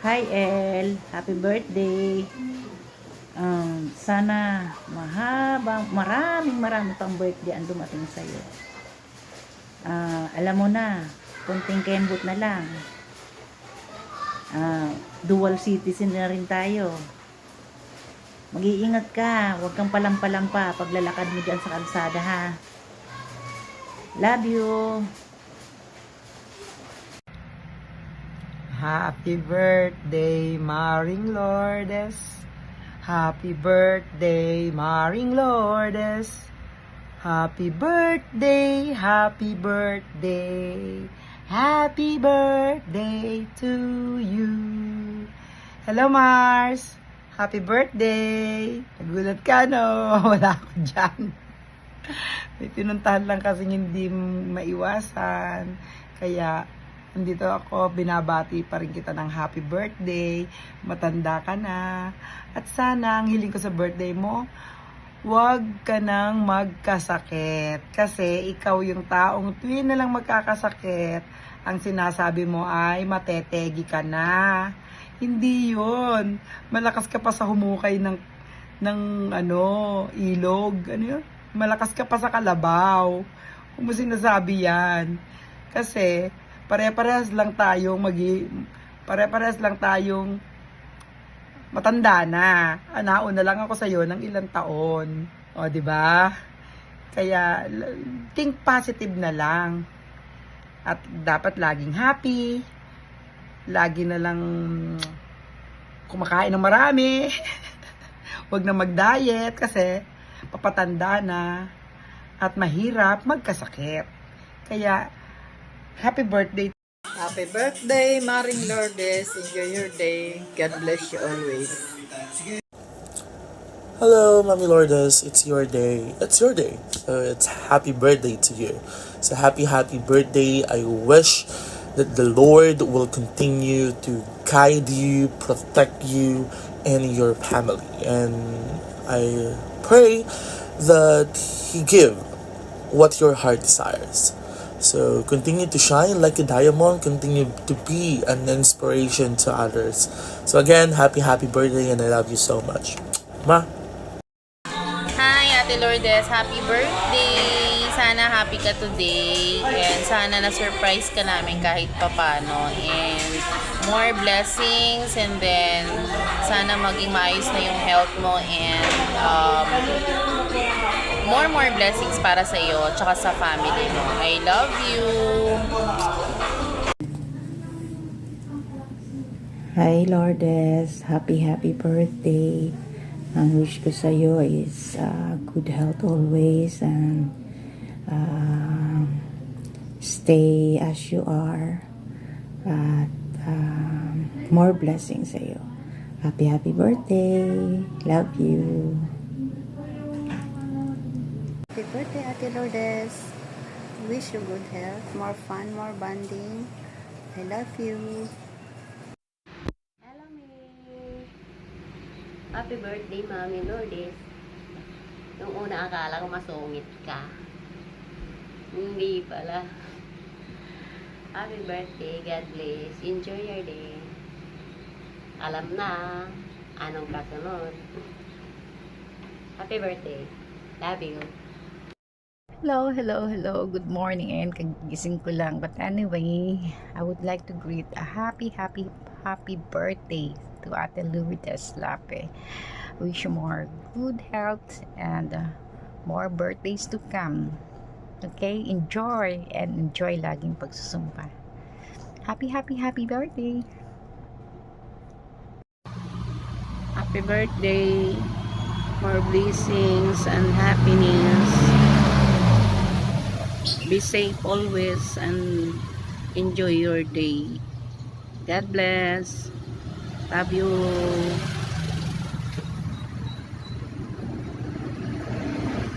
Hi El, happy birthday. Sana maraming pang birthday ang dumating sa'yo. Alam mo na, kunting kembot na lang. Dual citizen na rin tayo. Mag-iingat ka, huwag kang palampa paglalakad mo dyan sa kalsada ha. Love you. Happy birthday, Maring Lourdes. Happy birthday, Maring Lourdes. Happy birthday, happy birthday. Happy birthday to you. Hello, Mars. Happy birthday. Nagulat ka, no? Wala ako dyan. May pinuntahan lang kasi hindi maiwasan. Kaya, nandito ako, binabati pa rin kita ng happy birthday. Matanda ka na. At sana, ang hiling ko sa birthday mo, huwag ka nang magkasakit. Kasi ikaw yung taong tuwing na lang magkakasakit, ang sinasabi mo ay matetegi ka na. Hindi yun. Malakas ka pa sa humukay ng ilog. Ano yun? Malakas ka pa sa kalabaw. Huwag mo sinasabi yan. Kasi, pare-parehas lang tayong matanda na. Nauna lang ako sa iyo ng ilang taon. O, di ba? Kaya think positive na lang. At dapat laging happy. Lagi na lang kumakain ng marami. Huwag na mag-diet kasi papatanda na at mahirap magkasakit. Kaya happy birthday. Happy birthday, Maring Lourdes. Enjoy your day. God bless you always. Hello, Mami Lourdes. It's your day. It's your day. So it's happy birthday to you. So happy birthday. I wish that the Lord will continue to guide you, protect you, and your family. And I pray that He give what your heart desires. So continue to shine like a diamond, continue to be an inspiration to others. So again, happy birthday and I love you so much. Ma. Hi Ate Lourdes, happy birthday! Sana happy ka today and sana na-surprise ka namin kahit papano and more blessings and then sana maging maayos na yung health mo and more blessings para sa iyo at saka sa family mo. I love you! Hi Lourdes, happy birthday. Ang wish ko sa iyo is good health always and stay as you are at more blessings sa iyo. Happy birthday. Love you. Happy birthday, Ate Lourdes. Wish you good health, more fun, more bonding. I love you. Hello, May. Happy birthday, Mami Lourdes. Nung una akala ko masungit ka. Hindi pala. Happy birthday, God bless. Enjoy your day. Alam na anong kasunod. Happy birthday. Love you. Hello. Good morning and kagising ko lang. But anyway, I would like to greet a happy birthday to Ate Lourdes Lape. Wish you more good health and more birthdays to come. Okay? Enjoy laging pagsusumpa. Happy birthday! Happy birthday. More blessings and happiness. Be safe always and enjoy your day. God bless. Love you.